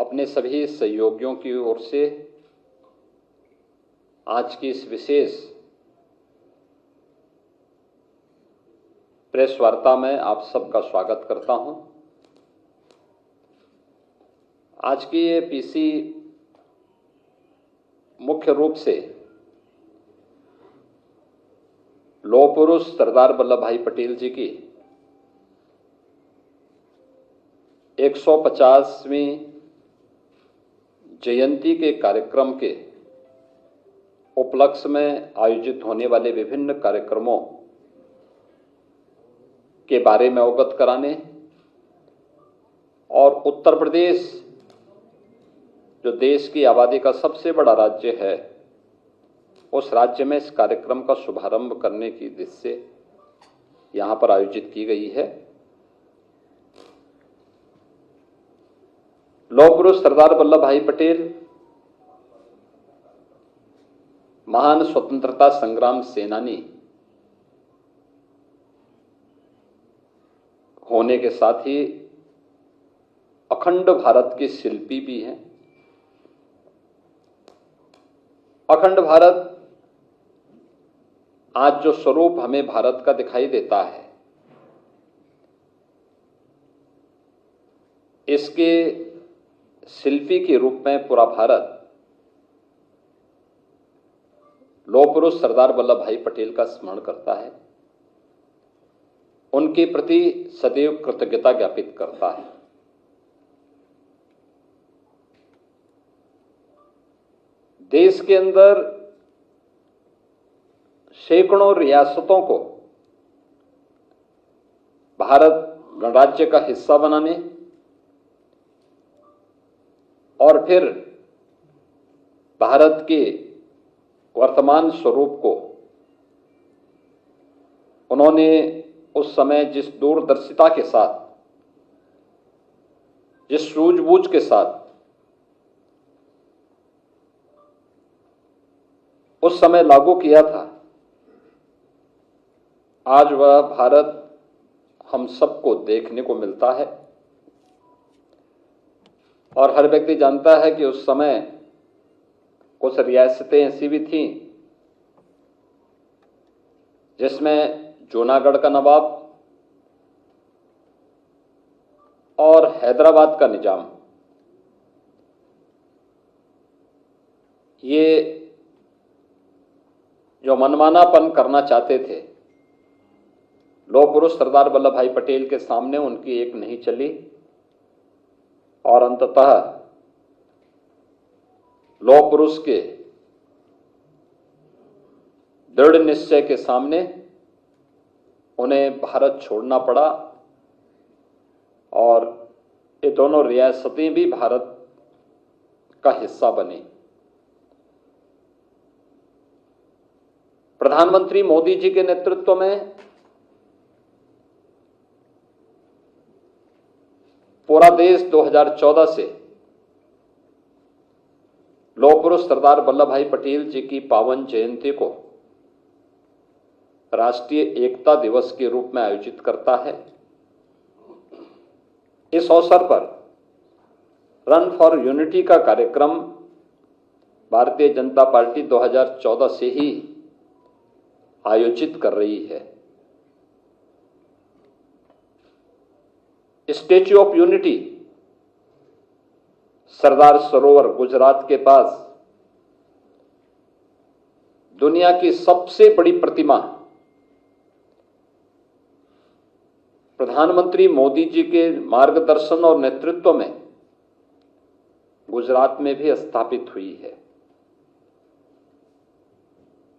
अपने सभी सहयोगियों की ओर से आज की इस विशेष प्रेस वार्ता में आप सबका स्वागत करता हूं। आज की ये पीसी मुख्य रूप से लौह पुरुष सरदार वल्लभ भाई पटेल जी की 150वीं जयंती के कार्यक्रम के उपलक्ष्य में आयोजित होने वाले विभिन्न कार्यक्रमों के बारे में अवगत कराने और उत्तर प्रदेश जो देश की आबादी का सबसे बड़ा राज्य है, उस राज्य में इस कार्यक्रम का शुभारंभ करने की दृष्टि से यहां पर आयोजित की गई है। लौह पुरुष सरदार वल्लभ भाई पटेल महान स्वतंत्रता संग्राम सेनानी होने के साथ ही अखंड भारत के शिल्पी भी हैं। अखंड भारत आज जो स्वरूप हमें भारत का दिखाई देता है, इसके शिल्पी के रूप में पूरा भारत लौह पुरुष सरदार वल्लभ भाई पटेल का स्मरण करता है, उनके प्रति सदैव कृतज्ञता ज्ञापित करता है। देश के अंदर सैकड़ों रियासतों को भारत गणराज्य का हिस्सा बनाने और फिर भारत के वर्तमान स्वरूप को उन्होंने उस समय जिस दूरदर्शिता के साथ, जिस सूझबूझ के साथ उस समय लागू किया था, आज वह भारत हम सबको देखने को मिलता है। और हर व्यक्ति जानता है कि उस समय कुछ रियासतें ऐसी भी थीं जिसमें जूनागढ़ का नवाब और हैदराबाद का निजाम, ये जो मनमानापन करना चाहते थे, लौह पुरुष सरदार वल्लभ भाई पटेल के सामने उनकी एक नहीं चली और अंततः लौह पुरुष के दृढ़ निश्चय के सामने उन्हें भारत छोड़ना पड़ा और ये दोनों रियासतें भी भारत का हिस्सा बनी। प्रधानमंत्री मोदी जी के नेतृत्व में पूरा देश 2014 से लौह पुरुष सरदार वल्लभ भाई पटेल जी की पावन जयंती को राष्ट्रीय एकता दिवस के रूप में आयोजित करता है। इस अवसर पर रन फॉर यूनिटी का कार्यक्रम भारतीय जनता पार्टी 2014 से ही आयोजित कर रही है। Statue of unity Sardar Sarovar Gujarat के पास दुनिया की सबसे बड़ी प्रतिमा प्रधानमंत्री मोदी जी के मार्गदर्शन और नेतृत्व में गुजरात में भी स्थापित हुई है।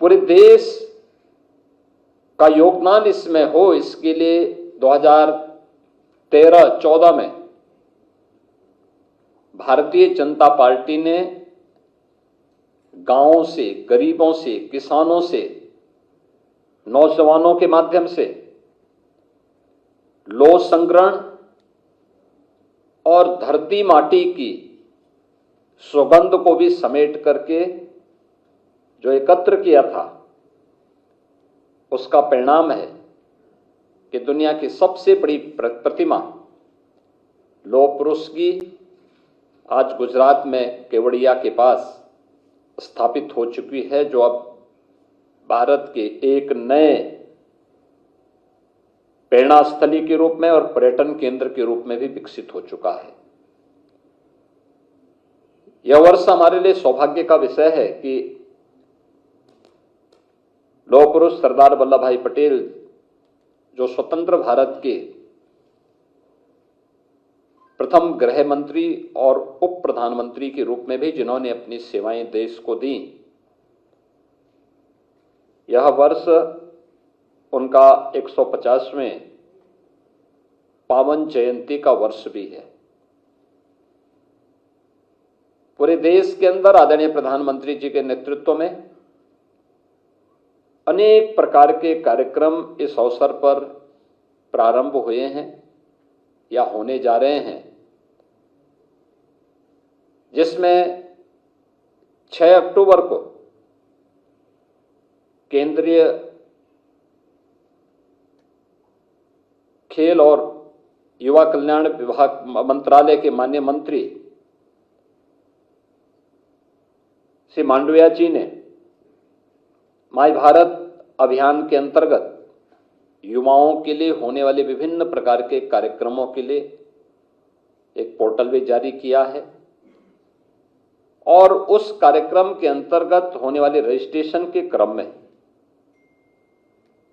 पूरे देश का योगदान इसमें हो, इसके लिए 2013-14 में भारतीय जनता पार्टी ने गांवों से, गरीबों से, किसानों से, नौजवानों के माध्यम से लौह संग्रहण और धरती माटी की सुगंध को भी समेट करके जो एकत्र किया था, उसका परिणाम है कि दुनिया की सबसे बड़ी प्रतिमा लौह पुरुष की आज गुजरात में केवड़िया के पास स्थापित हो चुकी है, जो अब भारत के एक नए प्रेरणा स्थली के रूप में और पर्यटन केंद्र के रूप में भी विकसित हो चुका है। यह वर्ष हमारे लिए सौभाग्य का विषय है कि लौह पुरुष सरदार वल्लभ भाई पटेल, जो स्वतंत्र भारत के प्रथम गृह मंत्री और उप प्रधानमंत्री के रूप में भी जिन्होंने अपनी सेवाएं देश को दी, यह वर्ष उनका 150वें पावन जयंती का वर्ष भी है। पूरे देश के अंदर आदरणीय प्रधानमंत्री जी के नेतृत्व में अनेक प्रकार के कार्यक्रम इस अवसर पर प्रारंभ हुए हैं या होने जा रहे हैं, जिसमें 6 अक्टूबर को केंद्रीय खेल और युवा कल्याण विभाग मंत्रालय के माननीय मंत्री श्री मांडविया जी ने माय भारत अभियान के अंतर्गत युवाओं के लिए होने वाले विभिन्न प्रकार के कार्यक्रमों के लिए एक पोर्टल भी जारी किया है और उस कार्यक्रम के अंतर्गत होने वाले रजिस्ट्रेशन के क्रम में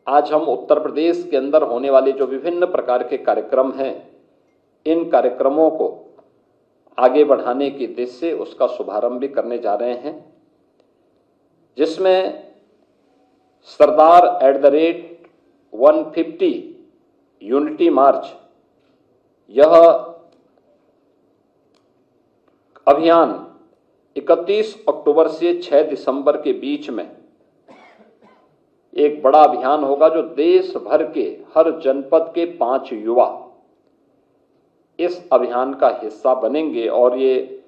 आज हम उत्तर प्रदेश के अंदर होने वाले जो विभिन्न प्रकार के कार्यक्रम हैं, इन कार्यक्रमों को आगे बढ़ाने की दिशा से उसका शुभारंभ भी करने जा रहे हैं, जिसमें सरदार @150 यूनिटी मार्च, यह अभियान 31 अक्टूबर से 6 दिसंबर के बीच में एक बड़ा अभियान होगा, जो देश भर के हर जनपद के 5 युवा इस अभियान का हिस्सा बनेंगे और ये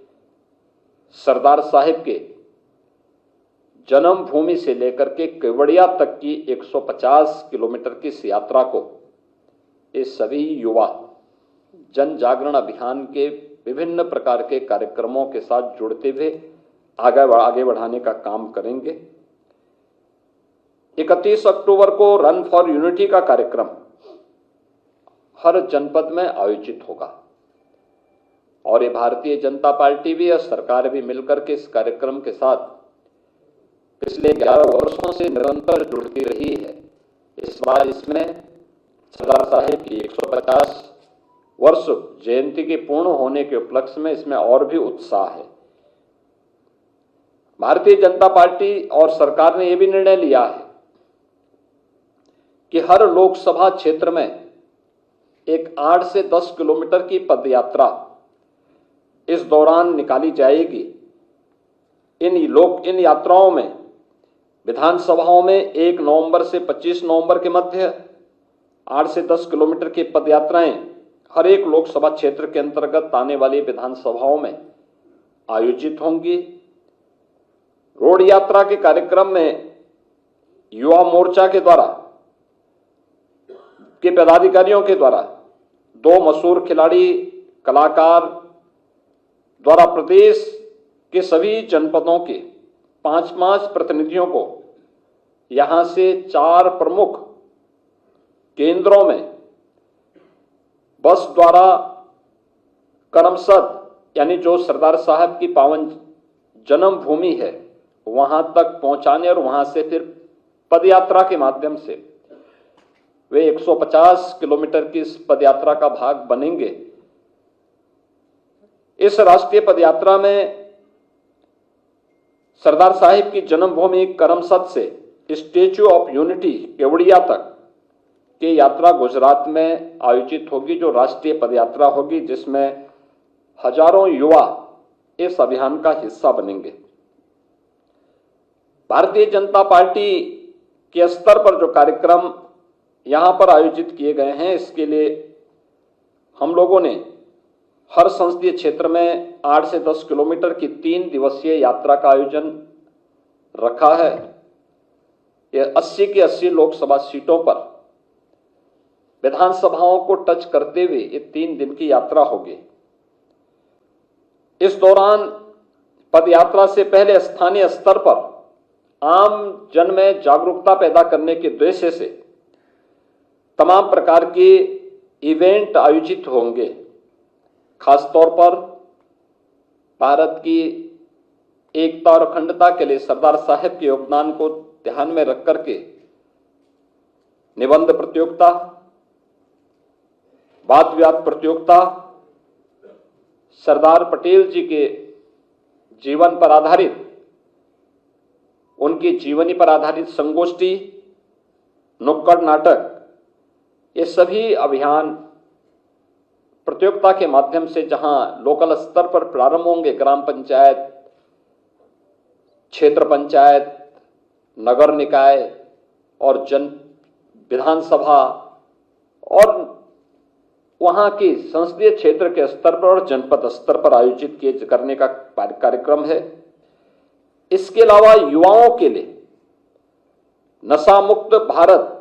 सरदार साहिब के जन्मभूमि से लेकर के केवड़िया तक की 150 किलोमीटर की इस यात्रा को ये सभी युवा जन जागरण अभियान के विभिन्न प्रकार के कार्यक्रमों के साथ जुड़ते हुए आगे बढ़ाने का काम करेंगे। 31 अक्टूबर को रन फॉर यूनिटी का कार्यक्रम हर जनपद में आयोजित होगा और ये भारतीय जनता पार्टी भी और सरकार भी मिलकर के इस कार्यक्रम के साथ पिछले 11 वर्षों से निरंतर जुड़ती रही है। इस बार इसमें सरदार साहिब की 150 वर्ष जयंती के पूर्ण होने के उपलक्ष्य में इसमें और भी उत्साह है। भारतीय जनता पार्टी और सरकार ने यह भी निर्णय लिया है कि हर लोकसभा क्षेत्र में एक 8 से 10 किलोमीटर की पदयात्रा इस दौरान निकाली जाएगी। इन यात्राओं में विधानसभाओं में 1 नवंबर से 25 नवंबर के मध्य 8 से 10 किलोमीटर की पदयात्राएं हर एक लोकसभा क्षेत्र के अंतर्गत आने वाली विधानसभाओं में आयोजित होंगी। रोड यात्रा के कार्यक्रम में युवा मोर्चा के द्वारा के पदाधिकारियों के द्वारा 2 मशहूर खिलाड़ी कलाकार द्वारा प्रदेश के सभी जनपदों के 5-5 प्रतिनिधियों को यहां से 4 प्रमुख केंद्रों में बस द्वारा करमसद, यानी जो सरदार साहब की पावन जन्मभूमि है, वहां तक पहुंचाने और वहां से फिर पदयात्रा के माध्यम से वे 150 किलोमीटर की इस पदयात्रा का भाग बनेंगे। इस राष्ट्रीय पदयात्रा में सरदार साहिब की जन्मभूमि करमसद से स्टैच्यू ऑफ यूनिटी केवड़िया तक की यात्रा गुजरात में आयोजित होगी, जो राष्ट्रीय पदयात्रा होगी, जिसमें हजारों युवा इस अभियान का हिस्सा बनेंगे। भारतीय जनता पार्टी के स्तर पर जो कार्यक्रम यहां पर आयोजित किए गए हैं, इसके लिए हम लोगों ने हर संसदीय क्षेत्र में 8 से 10 किलोमीटर की 3 दिवसीय यात्रा का आयोजन रखा है। यह 80 की 80 लोकसभा सीटों पर विधानसभाओं को टच करते हुए ये 3 दिन की यात्रा होगी। इस दौरान पदयात्रा से पहले स्थानीय स्तर पर आम जन में जागरूकता पैदा करने के उद्देश्य से तमाम प्रकार के इवेंट आयोजित होंगे। खासतौर पर भारत की एकता और अखंडता के लिए सरदार साहब के योगदान को ध्यान में रख करके निबंध प्रतियोगिता, वाद विवाद प्रतियोगिता, सरदार पटेल जी के जीवन पर आधारित, उनकी जीवनी पर आधारित संगोष्ठी, नुक्कड़ नाटक, ये सभी अभियान प्रतियोगिता के माध्यम से जहां लोकल स्तर पर प्रारंभ होंगे, ग्राम पंचायत, क्षेत्र पंचायत, नगर निकाय और विधानसभा और वहां की संसदीय क्षेत्र के स्तर पर और जनपद स्तर पर आयोजित करने का कार्यक्रम है। इसके अलावा युवाओं के लिए नशा मुक्त भारत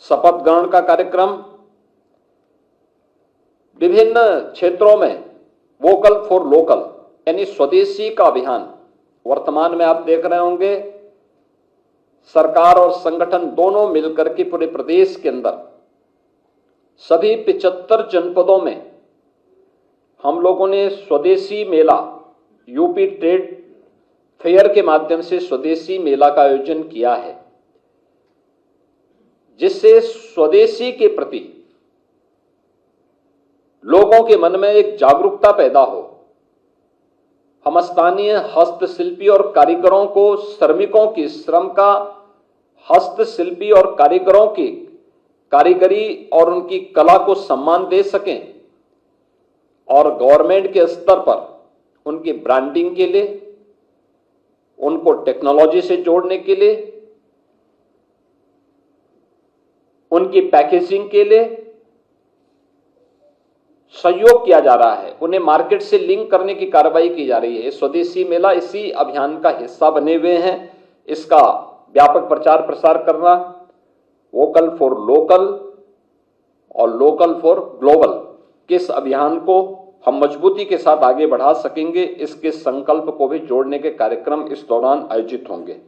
शपथ ग्रहण का कार्यक्रम, विभिन्न क्षेत्रों में वोकल फॉर लोकल यानी स्वदेशी का अभियान, वर्तमान में आप देख रहे होंगे सरकार और संगठन दोनों मिलकर के पूरे प्रदेश के अंदर सभी 75 जनपदों में हम लोगों ने स्वदेशी मेला, यूपी ट्रेड फेयर के माध्यम से स्वदेशी मेला का आयोजन किया है, जिससे स्वदेशी के प्रति लोगों के मन में एक जागरूकता पैदा हो। हम स्थानीय हस्तशिल्पी और कारीगरों को, श्रमिकों की श्रम का, हस्तशिल्पी और कारीगरों की कारीगरी और उनकी कला को सम्मान दे सकें और गवर्नमेंट के स्तर पर उनकी ब्रांडिंग के लिए, उनको टेक्नोलॉजी से जोड़ने के लिए, उनकी पैकेजिंग के लिए सहयोग किया जा रहा है, उन्हें मार्केट से लिंक करने की कार्रवाई की जा रही है। स्वदेशी मेला इसी अभियान का हिस्सा बने हुए हैं। इसका व्यापक प्रचार प्रसार करना, वोकल फॉर लोकल और लोकल फॉर ग्लोबल, किस अभियान को हम मजबूती के साथ आगे बढ़ा सकेंगे, इसके संकल्प को भी जोड़ने के कार्यक्रम इस दौरान आयोजित होंगे।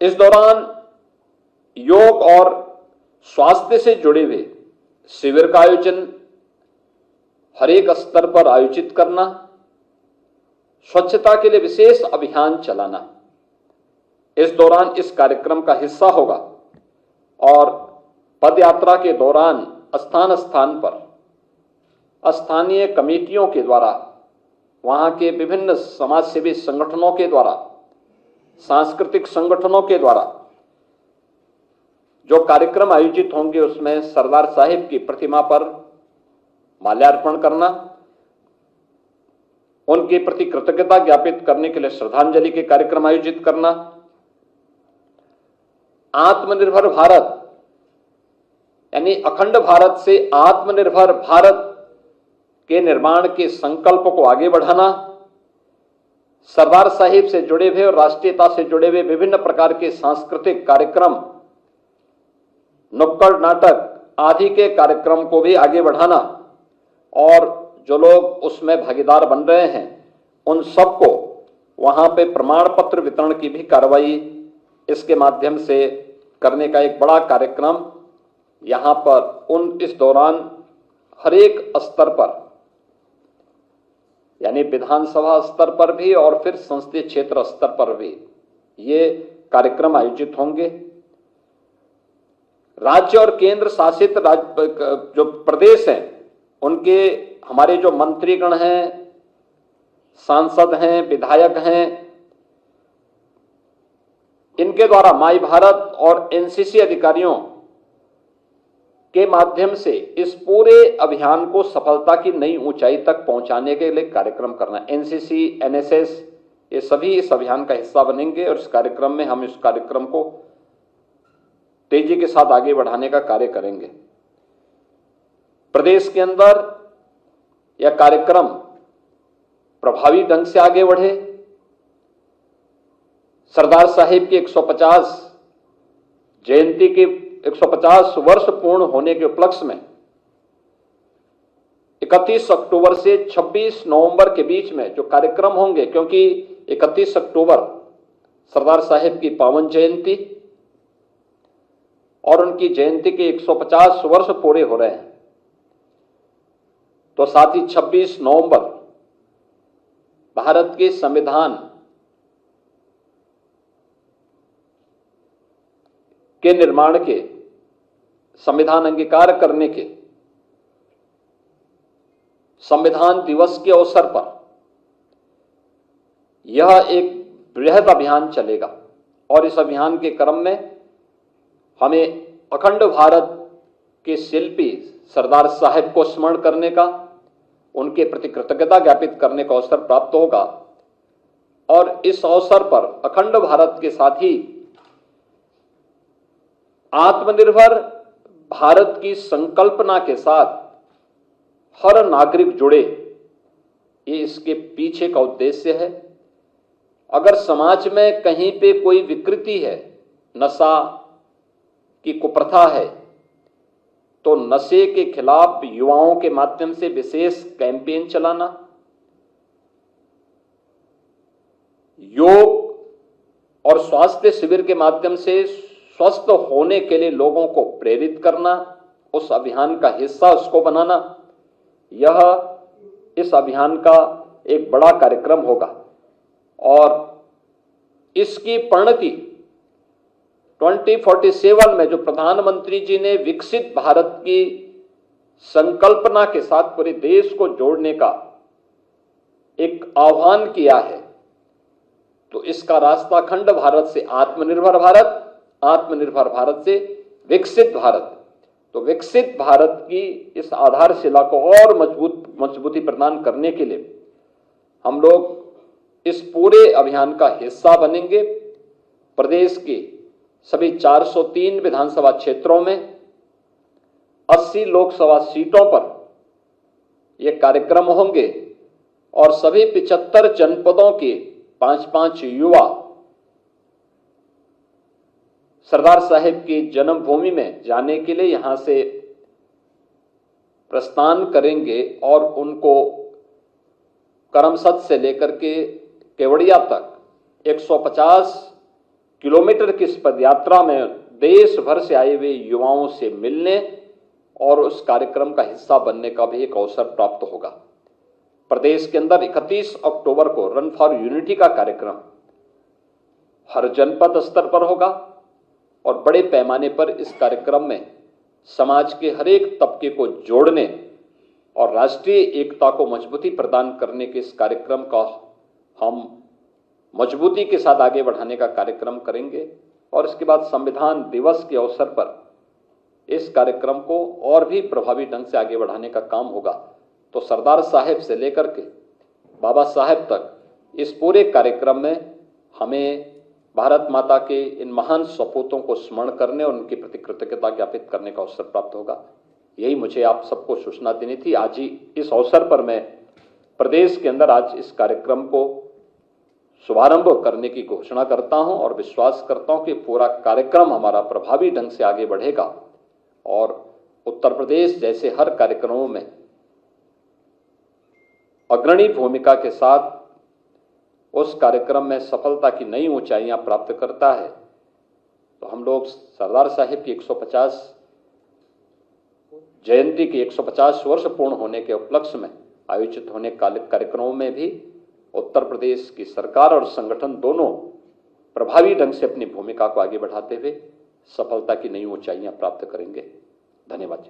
इस दौरान योग और स्वास्थ्य से जुड़े हुए शिविर का आयोजन हर एक स्तर पर आयोजित करना, स्वच्छता के लिए विशेष अभियान चलाना इस दौरान इस कार्यक्रम का हिस्सा होगा। और पदयात्रा के दौरान स्थान स्थान पर स्थानीय कमेटियों के द्वारा, वहां के विभिन्न समाजसेवी संगठनों के द्वारा, सांस्कृतिक संगठनों के द्वारा जो कार्यक्रम आयोजित होंगे, उसमें सरदार साहिब की प्रतिमा पर माल्यार्पण करना, उनके प्रति कृतज्ञता ज्ञापित करने के लिए श्रद्धांजलि के कार्यक्रम आयोजित करना, आत्मनिर्भर भारत यानी अखंड भारत से आत्मनिर्भर भारत के निर्माण के संकल्प को आगे बढ़ाना, सरदार साहिब से जुड़े हुए और राष्ट्रीयता से जुड़े हुए विभिन्न प्रकार के सांस्कृतिक कार्यक्रम, नुक्कड़ नाटक आदि के कार्यक्रम को भी आगे बढ़ाना और जो लोग उसमें भागीदार बन रहे हैं उन सबको वहां पे प्रमाण पत्र वितरण की भी कार्रवाई इसके माध्यम से करने का एक बड़ा कार्यक्रम यहां पर इस दौरान हर एक स्तर पर यानी विधानसभा स्तर पर भी और फिर संसदीय क्षेत्र स्तर पर भी ये कार्यक्रम आयोजित होंगे। राज्य और केंद्र शासित जो प्रदेश हैं उनके हमारे जो मंत्रीगण हैं, सांसद हैं, विधायक हैं, इनके द्वारा माई भारत और एनसीसी अधिकारियों के माध्यम से इस पूरे अभियान को सफलता की नई ऊंचाई तक पहुंचाने के लिए कार्यक्रम करना। एनसीसी, एनएसएस ये सभी इस अभियान का हिस्सा बनेंगे और इस कार्यक्रम में हम इस कार्यक्रम को तेजी के साथ आगे बढ़ाने का कार्य करेंगे। प्रदेश के अंदर यह कार्यक्रम प्रभावी ढंग से आगे बढ़े। सरदार साहिब की 150 जयंती के 150 वर्ष पूर्ण होने के उपलक्ष्य में 31 अक्टूबर से 26 नवंबर के बीच में जो कार्यक्रम होंगे, क्योंकि 31 अक्टूबर सरदार साहेब की पावन जयंती और उनकी जयंती के 150 वर्ष पूरे हो रहे हैं, तो साथ ही 26 नवंबर भारत के संविधान के निर्माण के, संविधान अंगीकार करने के संविधान दिवस के अवसर पर यह एक बृहद अभियान चलेगा और इस अभियान के क्रम में हमें अखंड भारत के शिल्पी सरदार साहेब को स्मरण करने का, उनके प्रति कृतज्ञता ज्ञापित करने का अवसर प्राप्त होगा। और इस अवसर पर अखंड भारत के साथ ही आत्मनिर्भर भारत की संकल्पना के साथ हर नागरिक जुड़े, ये इसके पीछे का उद्देश्य है। अगर समाज में कहीं पे कोई विकृति है, नशा की कुप्रथा है, तो नशे के खिलाफ युवाओं के माध्यम से विशेष कैंपेन चलाना, योग और स्वास्थ्य शिविर के माध्यम से स्वस्थ होने के लिए लोगों को प्रेरित करना, उस अभियान का हिस्सा उसको बनाना, यह इस अभियान का एक बड़ा कार्यक्रम होगा। और इसकी परिणति 2047 में जो प्रधानमंत्री जी ने विकसित भारत की संकल्पना के साथ पूरे देश को जोड़ने का एक आह्वान किया है, तो इसका रास्ता अखंड भारत से आत्मनिर्भर भारत, आत्मनिर्भर भारत से विकसित भारत, तो विकसित भारत की इस आधारशिला को और मजबूती प्रदान करने के लिए हम लोग इस पूरे अभियान का हिस्सा बनेंगे। प्रदेश के सभी 403 विधानसभा क्षेत्रों में 80 लोकसभा सीटों पर ये कार्यक्रम होंगे और सभी 75 जनपदों के 5-5 युवा सरदार साहेब की जन्मभूमि में जाने के लिए यहां से प्रस्थान करेंगे और उनको करमसद से लेकर के केवड़िया तक 150 किलोमीटर की इस पदयात्रा में देश भर से आए हुए युवाओं से मिलने और उस कार्यक्रम का हिस्सा बनने का भी एक अवसर प्राप्त होगा। प्रदेश के अंदर 31 अक्टूबर को रन फॉर यूनिटी का कार्यक्रम हर जनपद स्तर पर होगा और बड़े पैमाने पर इस कार्यक्रम में समाज के हर एक तबके को जोड़ने और राष्ट्रीय एकता को मजबूती प्रदान करने के इस कार्यक्रम का हम मजबूती के साथ आगे बढ़ाने का कार्यक्रम करेंगे। और इसके बाद संविधान दिवस के अवसर पर इस कार्यक्रम को और भी प्रभावी ढंग से आगे बढ़ाने का काम होगा। तो सरदार साहेब से लेकर के बाबा साहेब तक इस पूरे कार्यक्रम में हमें भारत माता के इन महान सपूतों को स्मरण करने और उनके प्रति कृतज्ञता ज्ञापित करने का अवसर प्राप्त होगा। यही मुझे आप सबको सूचना देनी थी। आज ही इस अवसर पर मैं प्रदेश के अंदर आज इस कार्यक्रम को शुभारंभ करने की घोषणा करता हूं और विश्वास करता हूं कि पूरा कार्यक्रम हमारा प्रभावी ढंग से आगे बढ़ेगा और उत्तर प्रदेश जैसे हर कार्यक्रमों में अग्रणी भूमिका के साथ उस कार्यक्रम में सफलता की नई ऊंचाइयां प्राप्त करता है। तो हम लोग सरदार साहेब की 150 जयंती की 150 वर्ष पूर्ण होने के उपलक्ष्य में आयोजित होने कार्यक्रमों में भी उत्तर प्रदेश की सरकार और संगठन दोनों प्रभावी ढंग से अपनी भूमिका को आगे बढ़ाते हुए सफलता की नई ऊंचाइयां प्राप्त करेंगे। धन्यवाद।